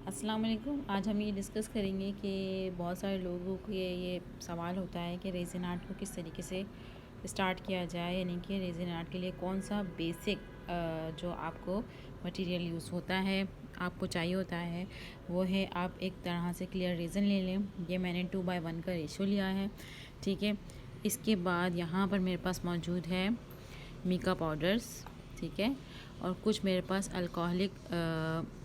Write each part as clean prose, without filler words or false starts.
अस्सलाम वालेकुम। आज हम ये डिस्कस करेंगे कि बहुत सारे लोगों को ये सवाल होता है कि रेज़िन आर्ट को किस तरीके से स्टार्ट किया जाए, यानी कि रेज़िन आर्ट के लिए कौन सा बेसिक जो आपको मटेरियल यूज़ होता है, आपको चाहिए होता है, वो है आप एक तरह से क्लियर रेज़िन ले लें। ये मैंने 2/1 का रेशो लिया है, ठीक है। इसके बाद यहाँ पर मेरे पास मौजूद है मीका पाउडर्स, ठीक है, और कुछ मेरे पास अल्कोहलिक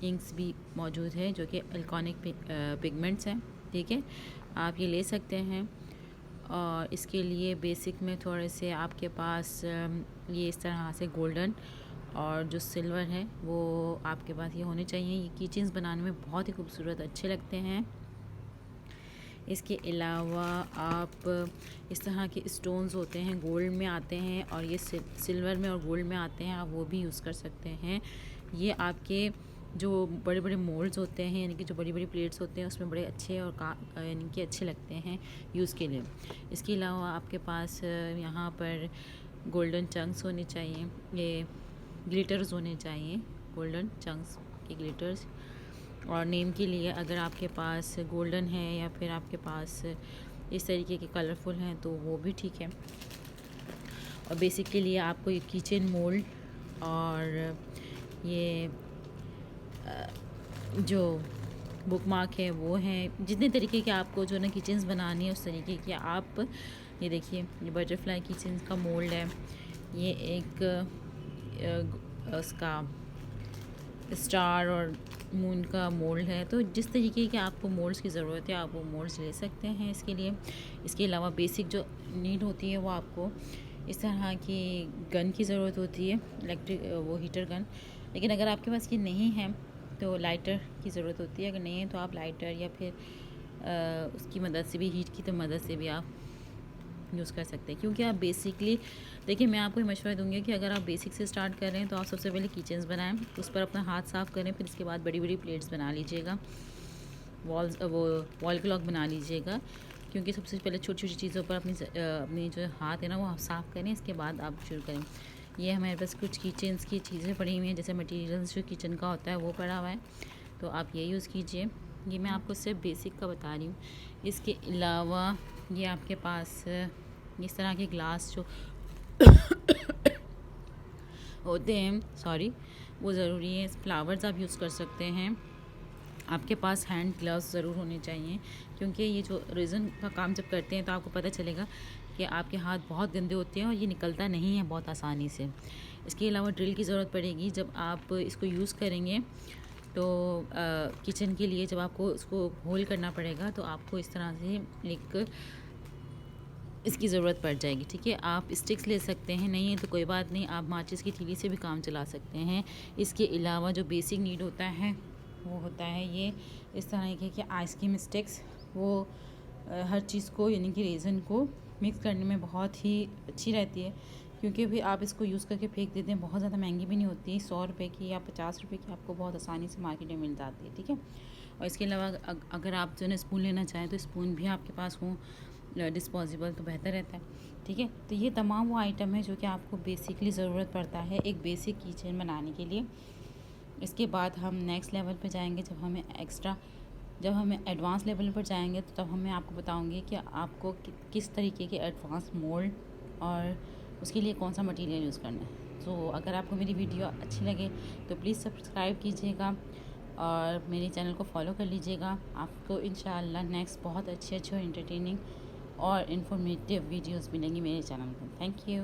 इंक्स भी मौजूद है जो कि अल्कोहलिक पिगमेंट्स हैं, ठीक है। आप ये ले सकते हैं। और इसके लिए बेसिक में थोड़े से आपके पास ये इस तरह से गोल्डन और जो सिल्वर है वो आपके पास ये होने चाहिए। ये कीचेन्स बनाने में बहुत ही खूबसूरत अच्छे लगते हैं। इसके अलावा आप इस तरह के स्टोन्स होते हैं, गोल्ड में आते हैं और ये सिल्वर में और गोल्ड में आते हैं, आप वो भी यूज़ कर सकते हैं। ये आपके जो बड़े बड़े मोल्ड्स होते हैं, यानी कि जो बड़ी बड़ी प्लेट्स होते हैं, उसमें बड़े अच्छे और यानी कि अच्छे लगते हैं यूज़ के लिए। इसके अलावा आपके पास यहाँ पर गोल्डन चंक्स होने चाहिए, ये ग्लिटर्स होने चाहिए, गोल्डन चंक्स के ग्लिटर्स। और नेम के लिए अगर आपके पास गोल्डन है या फिर आपके पास इस तरीके के कलरफुल हैं तो वो भी ठीक है। और बेसिक के लिए आपको ये किचन मोल्ड और ये जो बुक मार्क है वो हैं। जितने तरीके के आपको जो ना किचन्स बनानी है उस तरीके के आप ये देखिए, ये बटरफ्लाई किचन का मोल्ड है, ये एक उसका स्टार और मून का मोल्ड है। तो जिस तरीके के आपको मोल्ड्स की ज़रूरत है आप वो मोल्ड्स ले सकते हैं इसके लिए। इसके अलावा बेसिक जो नीड होती है वो आपको इस तरह की गन की ज़रूरत होती है, इलेक्ट्रिक वो हीटर गन। लेकिन अगर आपके पास ये नहीं है तो लाइटर की ज़रूरत होती है। अगर नहीं है तो आप लाइटर या फिर उसकी मदद से भी, हीट की तो मदद से भी आप यूज़ कर सकते हैं। क्योंकि आप बेसिकली देखिए, मैं आपको मशवरा दूंगी कि अगर आप बेसिक से स्टार्ट कर रहे हैं तो आप सबसे पहले किचन्स बनाएं, उस पर अपना हाथ साफ़ करें, फिर इसके बाद बड़ी बड़ी प्लेट्स बना लीजिएगा, वो वॉल क्लॉक बना लीजिएगा। क्योंकि सबसे पहले छोटी छोटी चीज़ों पर अपनी जो हाथ है ना वो आप साफ़ करें, इसके बाद आप शुरू करें। ये हमारे पास कुछ किचन्स की चीज़ें पड़ी हुई हैं, जैसे मटीरियल्स जो किचन का होता है वो पड़ा हुआ है, तो आप ये यूज़ कीजिए। ये मैं आपको सिर्फ बेसिक का बता रही हूँ। इसके अलावा ये आपके पास इस तरह के ग्लास जो होते हैं, सॉरी, वो ज़रूरी है। फ्लावर्स आप यूज़ कर सकते हैं। आपके पास हैंड ग्लव्स ज़रूर होने चाहिए, क्योंकि ये जो रेज़न का काम जब करते हैं तो आपको पता चलेगा कि आपके हाथ बहुत गंदे होते हैं और ये निकलता नहीं है बहुत आसानी से। इसके अलावा ड्रिल की ज़रूरत पड़ेगी जब आप इसको यूज़ करेंगे, तो किचन के लिए जब आपको इसको होल करना पड़ेगा तो आपको इस तरह से एक इसकी ज़रूरत पड़ जाएगी, ठीक है। आप स्टिक्स ले सकते हैं, नहीं है तो कोई बात नहीं, आप माचिस की तीली से भी काम चला सकते हैं। इसके अलावा जो बेसिक नीड होता है वो होता है ये इस तरह के कि आइसक्रीम स्टिक्स, वो हर चीज़ को यानी कि रेज़न को मिक्स करने में बहुत ही अच्छी रहती है। क्योंकि भी आप इसको यूज़ करके फेंक देते हैं, बहुत ज़्यादा महंगी भी नहीं होती, 100 रुपये की या 50 रुपये की आपको बहुत आसानी से मार्केट में मिल जाती है, ठीक है। और इसके अलावा अगर आप जो है स्पून लेना चाहें तो स्पून भी आपके पास हो डिस्पोजेबल तो बेहतर रहता है, ठीक है। तो ये तमाम वो आइटम है जो कि आपको बेसिकली ज़रूरत पड़ता है एक बेसिक किचन बनाने के लिए। इसके बाद हम नेक्स्ट लेवल पे जाएंगे, जब हमें एडवांस लेवल पर जाएंगे तो तब मैं आपको बताऊंगी कि आपको किस तरीके के एडवांस मोल्ड और उसके लिए कौन सा मटेरियल यूज़ करना है। तो अगर आपको मेरी वीडियो अच्छी लगे तो प्लीज़ सब्सक्राइब कीजिएगा और मेरे चैनल को फॉलो कर लीजिएगा। आपको इंशाअल्लाह नेक्स्ट बहुत अच्छे और इंटरटेनिंग और इन्फॉर्मेटिव वीडियोस मिलेंगी मेरे चैनल पर। Thank you.